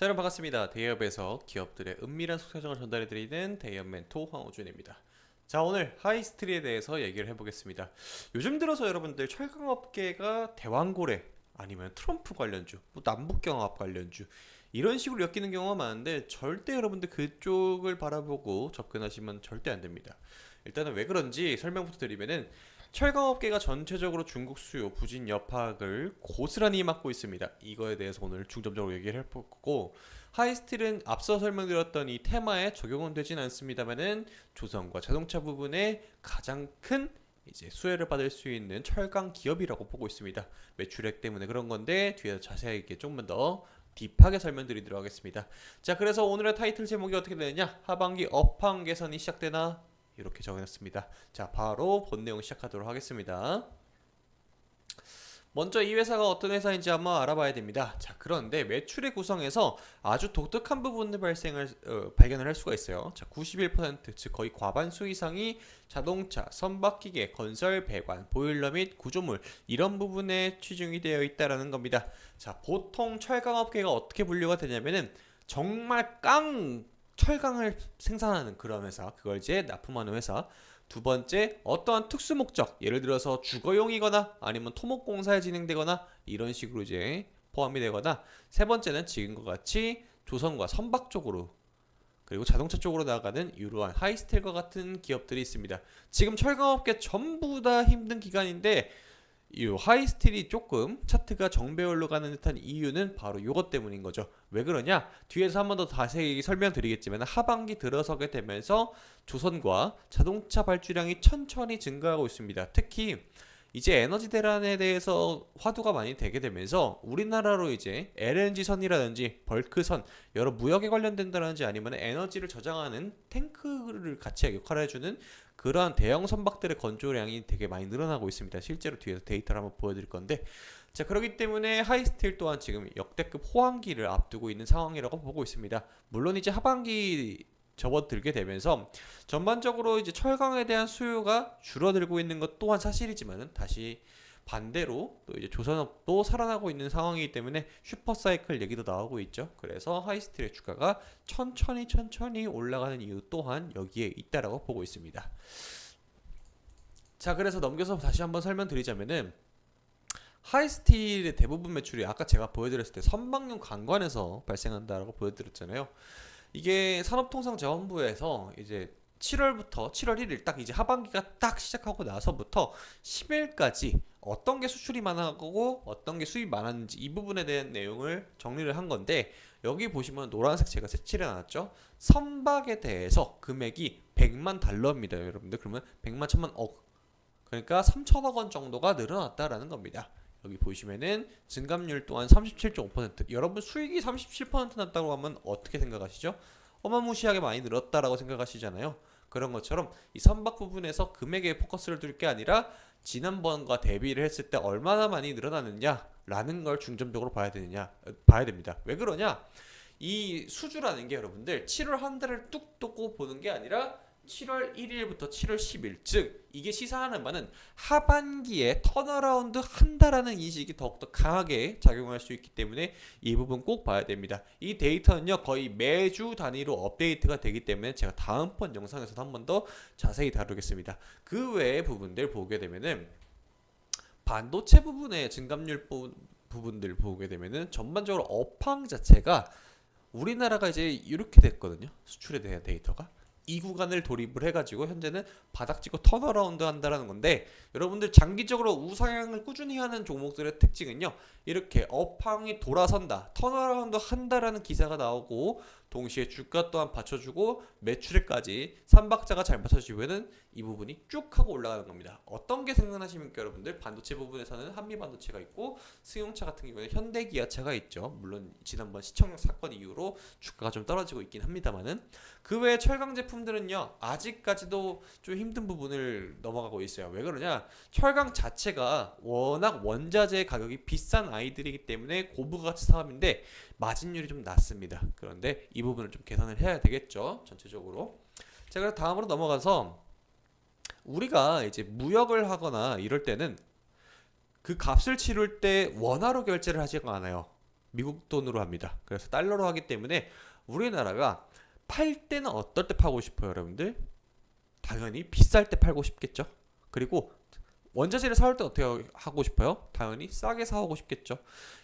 자, 여러분 반갑습니다. 대기업에서 기업들의 은밀한 속사정을 전달해드리는 대기업 멘토 황호준입니다. 자, 오늘 하이스트리에 대해서 얘기를 해보겠습니다. 요즘 들어서 여러분들 철강업계가 대왕고래 아니면 트럼프 관련주, 뭐 남북경합 관련주 이런 식으로 엮이는 경우가 많은데 절대 여러분들 그쪽을 바라보고 접근하시면 절대 안 됩니다. 일단은 왜 그런지 설명부터 드리면은 철강업계가 전체적으로 중국 수요 부진 여파를 고스란히 맡고 있습니다. 이거에 대해서 오늘 중점적으로 얘기를 해보고 하이스틸은 앞서 설명드렸던 이 테마에 적용은 되진 않습니다만은 조선과 자동차 부분에 가장 큰 이제 수혜를 받을 수 있는 철강 기업이라고 보고 있습니다. 매출액 때문에 그런 건데 뒤에서 자세하게 조금 더 딥하게 설명드리도록 하겠습니다. 자, 그래서 오늘의 타이틀 제목이 어떻게 되느냐? 하반기 업황 개선이 시작되나? 이렇게 정해놨습니다. 자, 바로 본 내용 시작하도록 하겠습니다. 먼저 이 회사가 어떤 회사인지 한번 알아봐야 됩니다. 자, 그런데 매출의 구성에서 아주 독특한 부분을 발견을 할 수가 있어요. 자, 91%, 즉 거의 과반수 이상이 자동차, 선박기계, 건설, 배관, 보일러 및 구조물 이런 부분에 치중이 되어 있다라는 겁니다. 자, 보통 철강업계가 어떻게 분류가 되냐면은 정말 철강을 생산하는 그런 회사, 그걸 이제 납품하는 회사. 두 번째, 어떠한 특수 목적, 예를 들어서 주거용이거나 아니면 토목공사에 진행되거나 이런 식으로 이제 포함이 되거나, 세 번째는 지금과 같이 조선과 선박 쪽으로 그리고 자동차 쪽으로 나가는 이러한 하이스텔과 같은 기업들이 있습니다. 지금 철강업계 전부 다 힘든 기간인데 이 하이스틸이 조금 차트가 정배열로 가는 듯한 이유는 바로 이것 때문인 거죠. 왜 그러냐? 뒤에서 한 번 더 자세히 설명드리겠지만 하반기 들어서게 되면서 조선과 자동차 발주량이 천천히 증가하고 있습니다. 특히 이제 에너지 대란에 대해서 화두가 많이 되게 되면서 우리나라로 이제 LNG 선이라든지 벌크선 여러 무역에 관련된다든지 아니면 에너지를 저장하는 탱크를 같이 역할을 해주는 그러한 대형 선박들의 건조량이 되게 많이 늘어나고 있습니다. 실제로 뒤에서 데이터를 한번 보여드릴 건데, 자, 그렇기 때문에 하이스틸 또한 지금 역대급 호황기를 앞두고 있는 상황이라고 보고 있습니다. 물론 이제 하반기 접어들게 되면서 전반적으로 이제 철강에 대한 수요가 줄어들고 있는 것 또한 사실이지만은 다시 반대로 또 이제 조선업도 살아나고 있는 상황이기 때문에 슈퍼사이클 얘기도 나오고 있죠. 그래서 하이스틸의 주가가 천천히 올라가는 이유 또한 여기에 있다라고 보고 있습니다. 자, 그래서 넘겨서 다시 한번 설명드리자면은 하이스틸의 대부분 매출이 아까 제가 보여드렸을 때 선박용 관관에서 발생한다라고 보여드렸잖아요. 이게 산업통상자원부에서 이제 7월 1일 딱 이제 하반기가 딱 시작하고 나서부터 10일까지 어떤 게 수출이 많아고 어떤 게 수입이 많았는지 이 부분에 대한 내용을 정리를 한 건데, 여기 보시면 노란색 제가 색칠해 놨죠. 선박에 대해서 금액이 100만 달러입니다, 여러분들. 그러면 100만 천만 억, 그러니까 3천억 원 정도가 늘어났다라는 겁니다. 여기 보시면은 증감률 또한 37.5%. 여러분 수익이 37% 났다고 하면 어떻게 생각하시죠? 어마무시하게 많이 늘었다라고 생각하시잖아요. 그런 것처럼 이 선박 부분에서 금액에 포커스를 둘 게 아니라 지난번과 대비를 했을 때 얼마나 많이 늘어났느냐라는 걸 중점적으로 봐야 됩니다. 왜 그러냐? 이 수주라는 게 여러분들 7월 한 달을 뚝 떼고 보는 게 아니라 7월 1일부터 7월 10일, 즉 이게 시사하는 바는 하반기에 턴어라운드 한다라는 인식이 더욱더 강하게 작용할 수 있기 때문에 이 부분 꼭 봐야 됩니다. 이 데이터는요 거의 매주 단위로 업데이트가 되기 때문에 제가 다음번 영상에서도 한 번 더 자세히 다루겠습니다. 그 외의 부분들 보게 되면은 반도체 부분의 증감률 부분들 보게 되면은 전반적으로 업황 자체가 우리나라가 이제 이렇게 됐거든요. 수출에 대한 데이터가 이 구간을 돌입을 해가지고 현재는 바닥찍고 턴어라운드 한다라는 건데, 여러분들 장기적으로 우상향을 꾸준히 하는 종목들의 특징은요 이렇게 업황이 돌아선다, 턴어라운드 한다라는 기사가 나오고 동시에 주가 또한 받쳐주고 매출액까지 삼박자가 잘 받쳐주면은 이 부분이 쭉 하고 올라가는 겁니다. 어떤 게 생각나십니까 여러분들? 반도체 부분에서는 한미반도체가 있고 승용차 같은 경우에는 현대기아차가 있죠. 물론 지난번 시청 사건 이후로 주가가 좀 떨어지고 있긴 합니다만은 그 외에 철강 제품들은요 아직까지도 좀 힘든 부분을 넘어가고 있어요. 왜 그러냐? 철강 자체가 워낙 원자재 가격이 비싼 아이들이기 때문에 고부가치 사업인데 마진율이 좀 낮습니다. 그런데 이 부분을 좀 개선을 해야 되겠죠, 전체적으로. 자, 그럼 다음으로 넘어가서 우리가 이제 무역을 하거나 이럴 때는 그 값을 치를 때 원화로 결제를 하지가 않아요. 미국 돈으로 합니다. 그래서 달러로 하기 때문에 우리나라가 팔 때는 어떨 때 파고 싶어요, 여러분들? 당연히 비쌀 때 팔고 싶겠죠. 그리고 원자재를 사올 때 어떻게 하고 싶어요? 당연히 싸게 사오고 싶겠죠.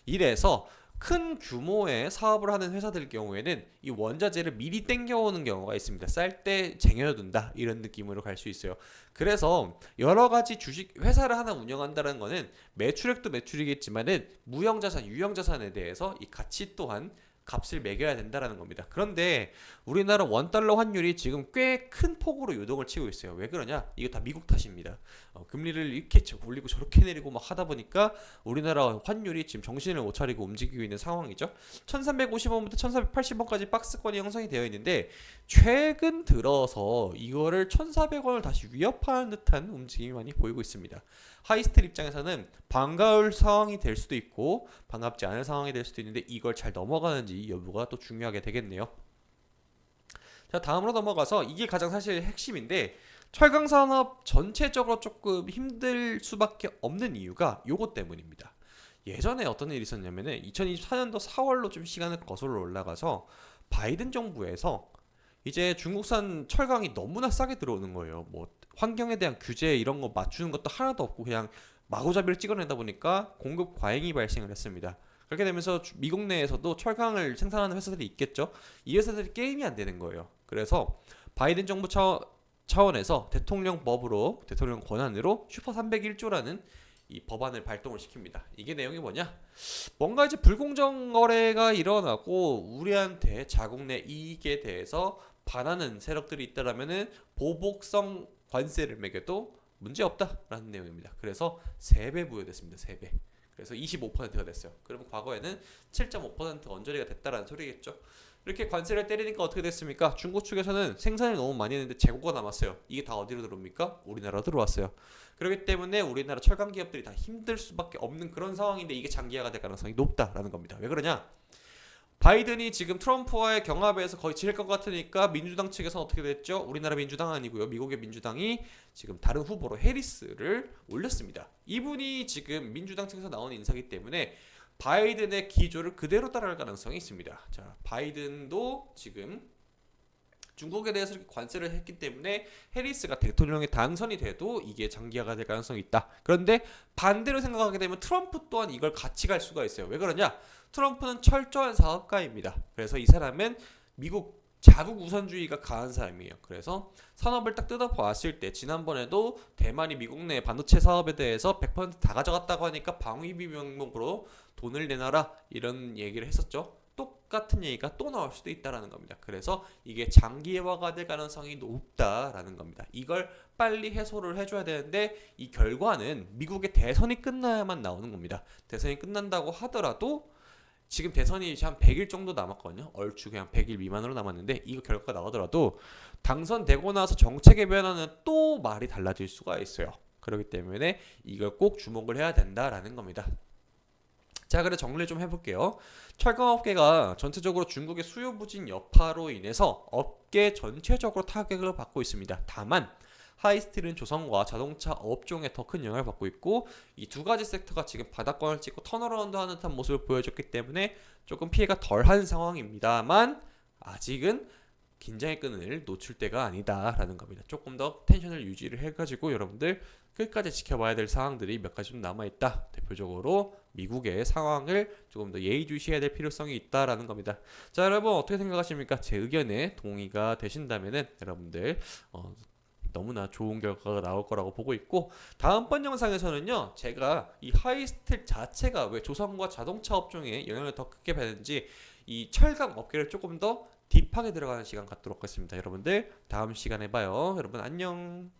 이래서 큰 규모의 사업을 하는 회사들 경우에는 이 원자재를 미리 땡겨오는 경우가 있습니다. 쌀 때 쟁여둔다 이런 느낌으로 갈 수 있어요. 그래서 여러 가지 주식 회사를 하나 운영한다는 거는 매출액도 매출이겠지만은 무형자산, 유형자산에 대해서 이 가치 또한 값을 매겨야 된다라는 겁니다. 그런데 우리나라 원달러 환율이 지금 꽤 큰 폭으로 요동을 치고 있어요. 왜 그러냐? 이거 다 미국 탓입니다. 금리를 이렇게 올리고 저렇게 내리고 막 하다 보니까 우리나라 환율이 지금 정신을 못 차리고 움직이고 있는 상황이죠. 1350원부터 1480원까지 박스권이 형성이 되어 있는데 최근 들어서 이거를 1400원을 다시 위협하는 듯한 움직임이 많이 보이고 있습니다. 하이스텔 입장에서는 반가울 상황이 될 수도 있고 반갑지 않은 상황이 될 수도 있는데 이걸 잘 넘어가는지 여부가 또 중요하게 되겠네요. 자, 다음으로 넘어가서 이게 가장 사실 핵심인데 철강 산업 전체적으로 조금 힘들 수밖에 없는 이유가 요것 때문입니다. 예전에 어떤 일이 있었냐면은 2024년도 4월로 좀 시간을 거슬러 올라가서 바이든 정부에서 이제 중국산 철강이 너무나 싸게 들어오는 거예요. 뭐 환경에 대한 규제 이런 거 맞추는 것도 하나도 없고 그냥 마구잡이를 찍어내다 보니까 공급 과잉이 발생을 했습니다. 그렇게 되면서 미국 내에서도 철강을 생산하는 회사들이 있겠죠. 이 회사들이 게임이 안 되는 거예요. 그래서 바이든 정부 차원에서 대통령법으로 대통령 권한으로 슈퍼 301조라는 이 법안을 발동을 시킵니다. 이게 내용이 뭐냐? 뭔가 이제 불공정 거래가 일어나고 우리한테 자국 내 이익에 대해서 반하는 세력들이 있다라면은 보복성 관세를 매겨도 문제 없다라는 내용입니다. 그래서 3배 부여됐습니다. 3배. 그래서 25%가 됐어요. 그러면 과거에는 7.5% 언저리가 됐다라는 소리겠죠. 이렇게 관세를 때리니까 어떻게 됐습니까? 중국 측에서는 생산을 너무 많이 했는데 재고가 남았어요. 이게 다 어디로 들어옵니까? 우리나라로 들어왔어요. 그렇기 때문에 우리나라 철강 기업들이 다 힘들 수밖에 없는 그런 상황인데 이게 장기화가 될 가능성이 높다라는 겁니다. 왜 그러냐? 바이든이 지금 트럼프와의 경합에서 거의 질 것 같으니까 민주당 측에서는 어떻게 됐죠? 우리나라 민주당 아니고요. 미국의 민주당이 지금 다른 후보로 해리스를 올렸습니다. 이분이 지금 민주당 측에서 나온 인사이기 때문에 바이든의 기조를 그대로 따라갈 가능성이 있습니다. 자, 바이든도 지금 중국에 대해서 이렇게 관세를 했기 때문에 해리스가 대통령에 당선이 돼도 이게 장기화가 될 가능성이 있다. 그런데 반대로 생각하게 되면 트럼프 또한 이걸 같이 갈 수가 있어요. 왜 그러냐? 트럼프는 철저한 사업가입니다. 그래서 이 사람은 미국 자국 우선주의가 강한 사람이에요. 그래서 산업을 딱 뜯어봤을 때 지난번에도 대만이 미국 내 반도체 사업에 대해서 100%다 가져갔다고 하니까 방위비 명목으로 돈을 내놔라 이런 얘기를 했었죠. 똑같은 얘기가 또 나올 수도 있다라는 겁니다. 그래서 이게 장기화가 될 가능성이 높다라는 겁니다. 이걸 빨리 해소를 해줘야 되는데 이 결과는 미국의 대선이 끝나야만 나오는 겁니다. 대선이 끝난다고 하더라도 지금 대선이 한 100일 정도 남았거든요. 얼추 그냥 100일 미만으로 남았는데 이거 결과가 나오더라도 당선되고 나서 정책의 변화는 또 말이 달라질 수가 있어요. 그렇기 때문에 이걸 꼭 주목을 해야 된다라는 겁니다. 자, 그래 정리 좀 해볼게요. 철강업계가 전체적으로 중국의 수요 부진 여파로 인해서 업계 전체적으로 타격을 받고 있습니다. 다만 하이스틸은 조선과 자동차 업종에 더 큰 영향을 받고 있고 이 두 가지 섹터가 지금 바닥권을 찍고 턴어라운드하는 듯한 모습을 보여줬기 때문에 조금 피해가 덜한 상황입니다만 아직은 긴장의 끈을 놓칠 때가 아니다라는 겁니다. 조금 더 텐션을 유지를 해가지고 여러분들 끝까지 지켜봐야 될 사항들이 몇 가지 좀 남아있다. 대표적으로 미국의 상황을 조금 더 예의주시해야 될 필요성이 있다라는 겁니다. 자, 여러분 어떻게 생각하십니까? 제 의견에 동의가 되신다면은 여러분들 너무나 좋은 결과가 나올 거라고 보고 있고 다음번 영상에서는요 제가 이 하이스텔 자체가 왜 조선과 자동차 업종에 영향을 더 크게 받는지 이 철강 업계를 조금 더 딥하게 들어가는 시간 갖도록 하겠습니다. 여러분들 다음 시간에 봐요. 여러분 안녕.